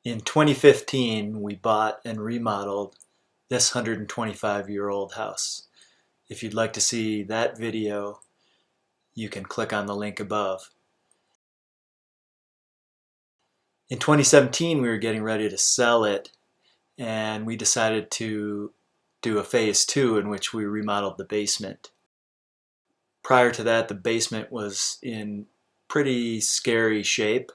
In 2015, we bought and remodeled this 125-year-old house. If you'd like to see that video, you can click on the link above. In 2017, we were getting ready to sell it, and we decided to do a phase 2 in which we remodeled the basement. Prior to that, the basement was in pretty scary shape.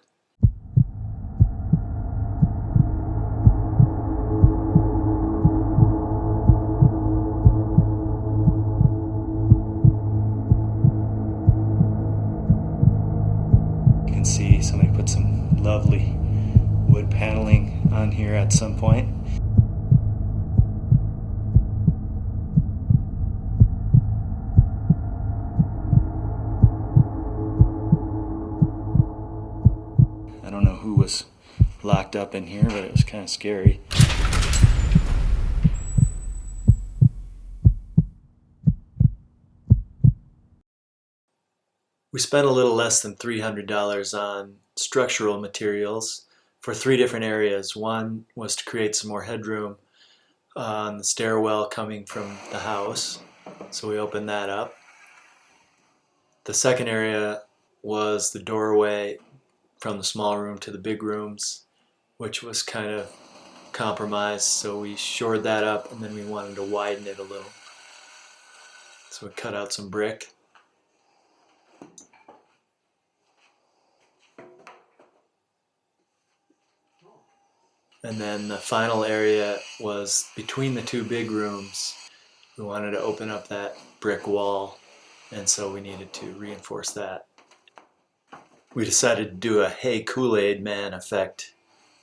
You can see somebody put some lovely wood paneling on here at some point. I don't know who was locked up in here, but it was kind of scary. We spent a little less than $300 on structural materials for 3 different areas. One was to create some more headroom on the stairwell coming from the house, so we opened that up. The second area was the doorway from the small room to the big rooms, which was kind of compromised, so we shored that up, and then we wanted to widen it a little. So we cut out some brick. And then the final area was between the 2 big rooms. We wanted to open up that brick wall, and so we needed to reinforce that. We decided to do a Hey Kool-Aid Man effect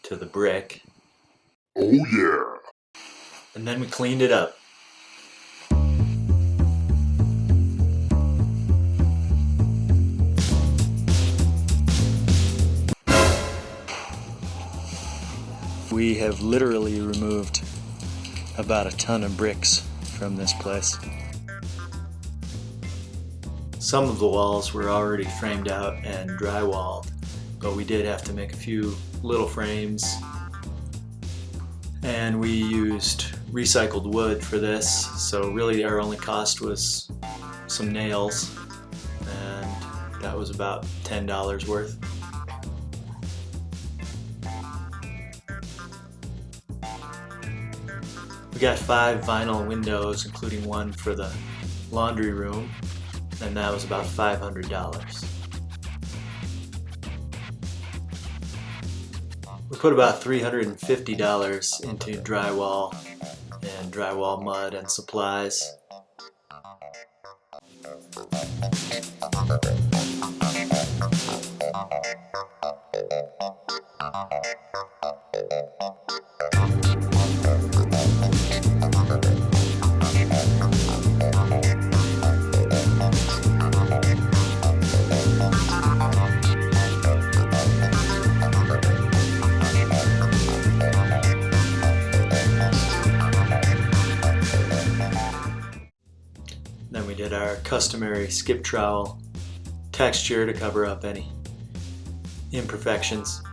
to the brick. Oh yeah! And then we cleaned it up. We have literally removed about a ton of bricks from this place. Some of the walls were already framed out and drywalled, but we did have to make a few little frames. And we used recycled wood for this, so really our only cost was some nails, and that was about $10 worth. We got 5 vinyl windows, including one for the laundry room, and that was about $500. We put about $350 into drywall and drywall mud and supplies. Then we did our customary skip trowel texture to cover up any imperfections.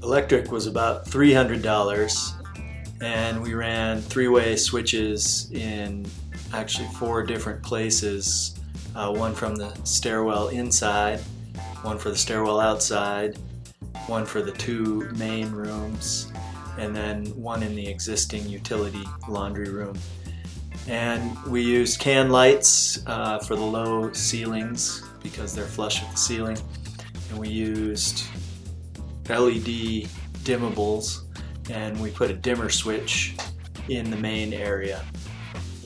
Electric was about $300, and we ran 3-way switches in actually 4 different places. One from the stairwell inside, one for the stairwell outside, one for the 2 main rooms, and then one in the existing utility laundry room. And we used can lights for the low ceilings because they're flush with the ceiling. And we used LED dimmables, and we put a dimmer switch in the main area.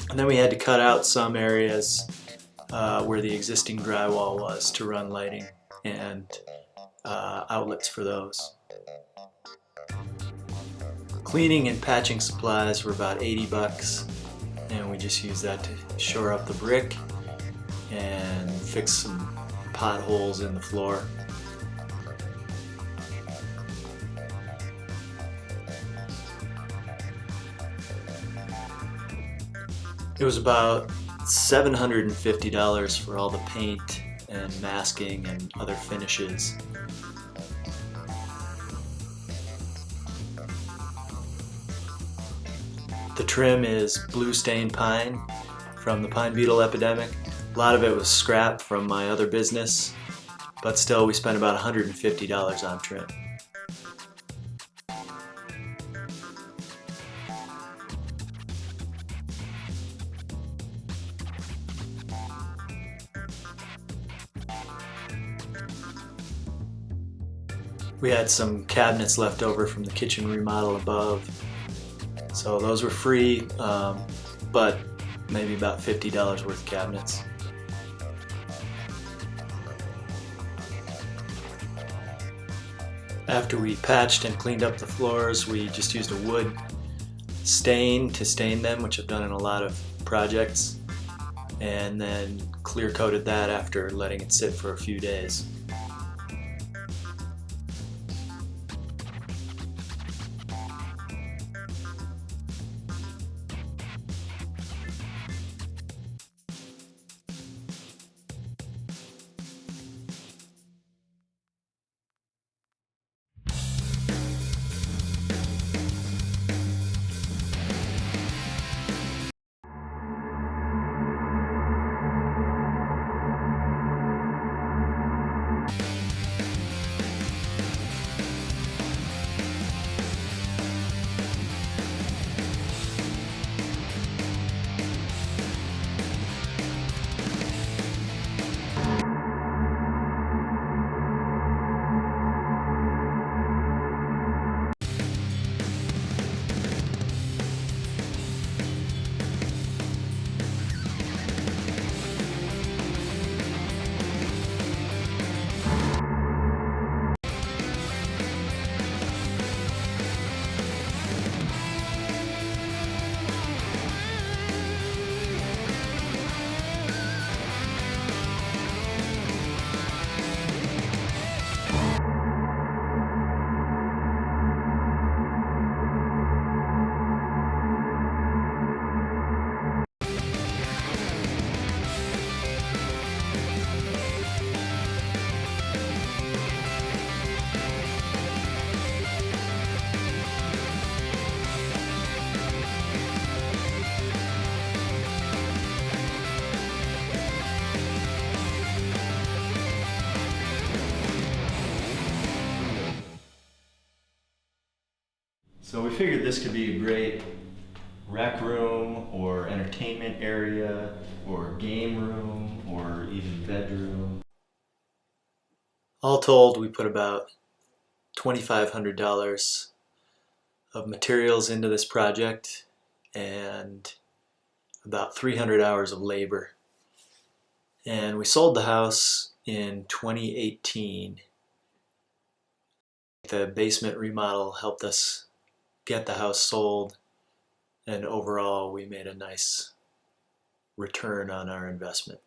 And then we had to cut out some areas where the existing drywall was to run lighting and outlets for those. Cleaning and patching supplies were about $80. And we just used that to shore up the brick and fix some potholes in the floor. It was about $750 for all the paint and masking and other finishes. The trim is bluestain pine from the pine beetle epidemic. A lot of it was scrap from my other business, but still we spent about $150 on trim. We had some cabinets left over from the kitchen remodel above, so those were free, but maybe about $50 worth of cabinets. After we patched and cleaned up the floors, we just used a wood stain to stain them, which I've done in a lot of projects, and then clear coated that after letting it sit for a few days. So we figured this could be a great rec room or entertainment area or game room or even bedroom. All told, we put about $2,500 of materials into this project and about 300 hours of labor. And we sold the house in 2018. The basement remodel helped us get the house sold, and overall we made a nice return on our investment.